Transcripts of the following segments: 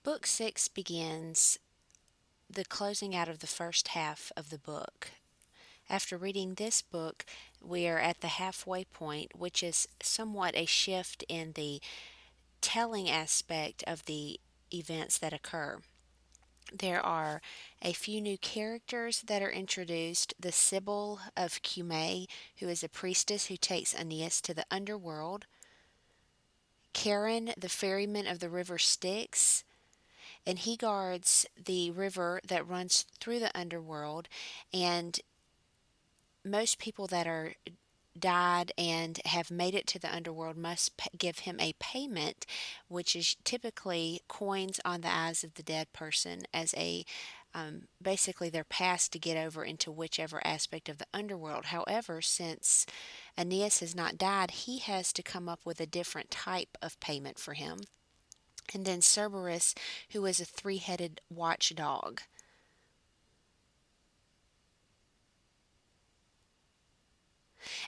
Book 6 begins the closing out of the first half of the book. After reading this book, we are at the halfway point, which is somewhat a shift in the telling aspect of the events that occur. There are a few new characters that are introduced. The Sibyl of Cumae, who is a priestess who takes Aeneas to the underworld. Charon, the ferryman of the river Styx, and he guards the river that runs through the underworld. And most people that are died and have made it to the underworld must give him a payment, which is typically coins on the eyes of the dead person as a basically their pass to get over into whichever aspect of the underworld. However, since Aeneas has not died, he has to come up with a different type of payment for him. And then Cerberus, who is a three-headed watchdog.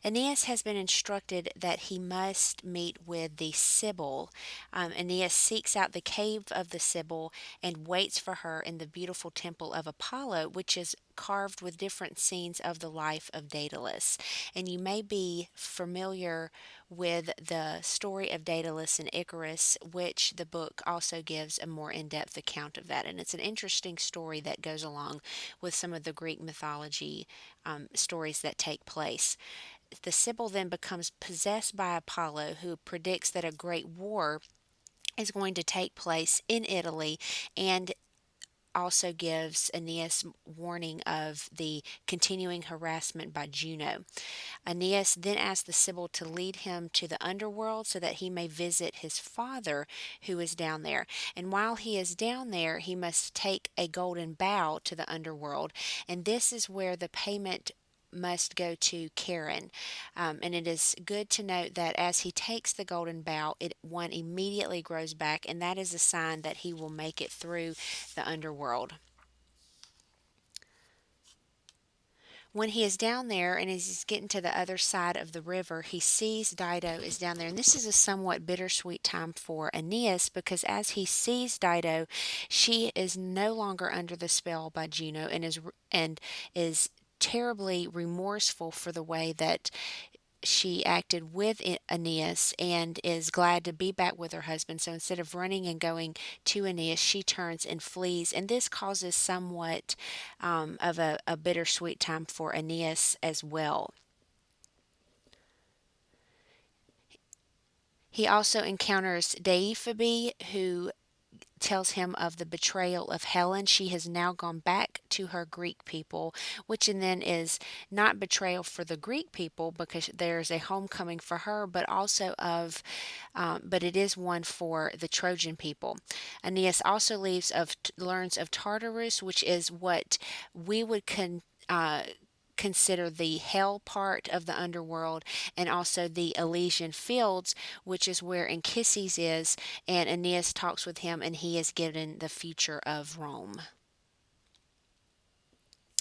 Aeneas has been instructed that he must meet with the Sibyl. Aeneas seeks out the cave of the Sibyl and waits for her in the beautiful temple of Apollo, which is carved with different scenes of the life of Daedalus. And you may be familiar with the story of Daedalus and Icarus, which the book also gives a more in depth account of that. And it's an interesting story that goes along with some of the Greek mythology stories that take place. The Sibyl then becomes possessed by Apollo, who predicts that a great war is going to take place in Italy, and also gives Aeneas warning of the continuing harassment by Juno. Aeneas then asks the Sibyl to lead him to the underworld so that he may visit his father, who is down there. And while he is down there, he must take a golden bough to the underworld, and this is where the payment must go to Charon. And it is good to note that as he takes the golden bough, one immediately grows back, and that is a sign that he will make it through the underworld. When he is down there and as he's getting to the other side of the river, he sees Dido is down there. And this is a somewhat bittersweet time for Aeneas, because as he sees Dido, she is no longer under the spell by Juno, and is terribly remorseful for the way that she acted with Aeneas, and is glad to be back with her husband. So instead of running and going to Aeneas, she turns and flees. And this causes somewhat of a bittersweet time for Aeneas as well. He also encounters Deiphebe, who tells him of the betrayal of Helen. She has now gone back to her Greek people, which and then is not betrayal for the Greek people because there's a homecoming for her, but also but it is one for the Trojan people. Aeneas also learns of Tartarus, which is what we would consider the hell part of the underworld, and also the Elysian fields, which is where Anchises is, and Aeneas talks with him, and he is given the future of Rome.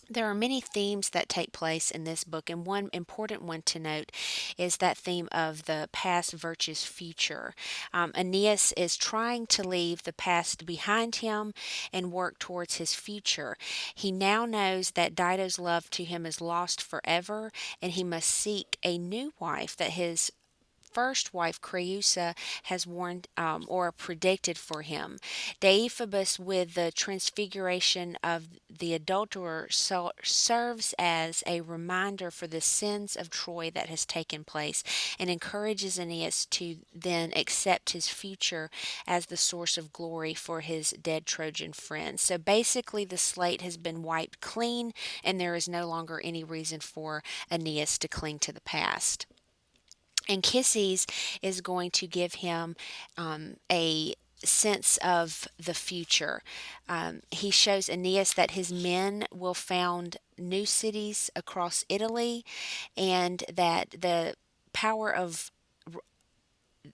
There are many themes that take place in this book, and one important one to note is that theme of the past versus future. Aeneas is trying to leave the past behind him and work towards his future. He now knows that Dido's love to him is lost forever, and he must seek a new wife that his first wife, Creusa, has warned or predicted for him. Deiphobus, with the transfiguration of the adulterer, serves as a reminder for the sins of Troy that has taken place, and encourages Aeneas to then accept his future as the source of glory for his dead Trojan friends. So basically, the slate has been wiped clean, and there is no longer any reason for Aeneas to cling to the past. Anchises is going to give him a sense of the future. He shows Aeneas that his men will found new cities across Italy, and that the power of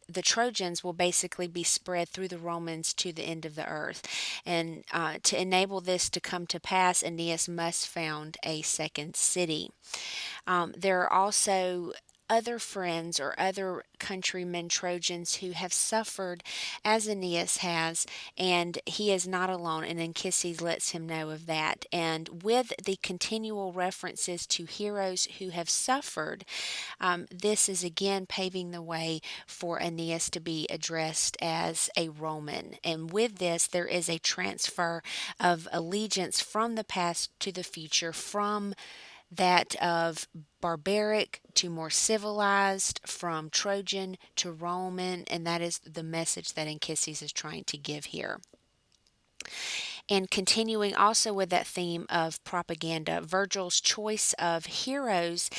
the Trojans will basically be spread through the Romans to the end of the earth. And to enable this to come to pass, Aeneas must found a second city. There are also other friends or other countrymen, Trojans, who have suffered as Aeneas has, and he is not alone. And Anchises lets him know of that. And with the continual references to heroes who have suffered, this is again paving the way for Aeneas to be addressed as a Roman. And with this, there is a transfer of allegiance from the past to the future, from that of barbaric to more civilized, from Trojan to Roman, and that is the message that Anchises is trying to give here. And continuing also with that theme of propaganda, Virgil's choice of heroes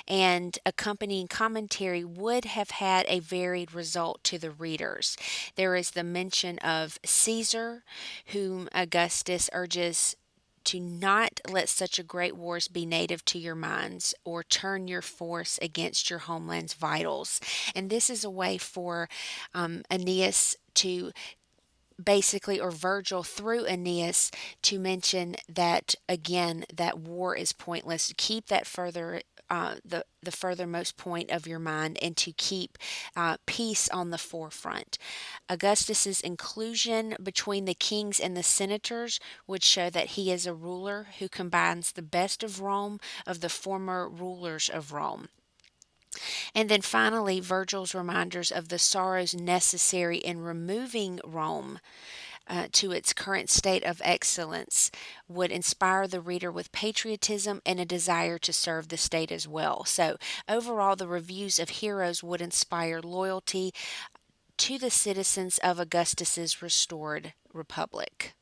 and accompanying commentary would have had a varied result to the readers. There is the mention of Caesar, whom Augustus urges to not let such a great wars be native to your minds or turn your force against your homeland's vitals. And this is a way for Aeneas to basically, or Virgil through Aeneas, to mention that again, that war is pointless. Keep that further. The furthermost point of your mind, and to keep peace on the forefront. Augustus's inclusion between the kings and the senators would show that he is a ruler who combines the best of Rome, of the former rulers of Rome. And then finally, Virgil's reminders of the sorrows necessary in removing Rome to its current state of excellence would inspire the reader with patriotism and a desire to serve the state as well. So, overall, the reviews of heroes would inspire loyalty to the citizens of Augustus's restored republic.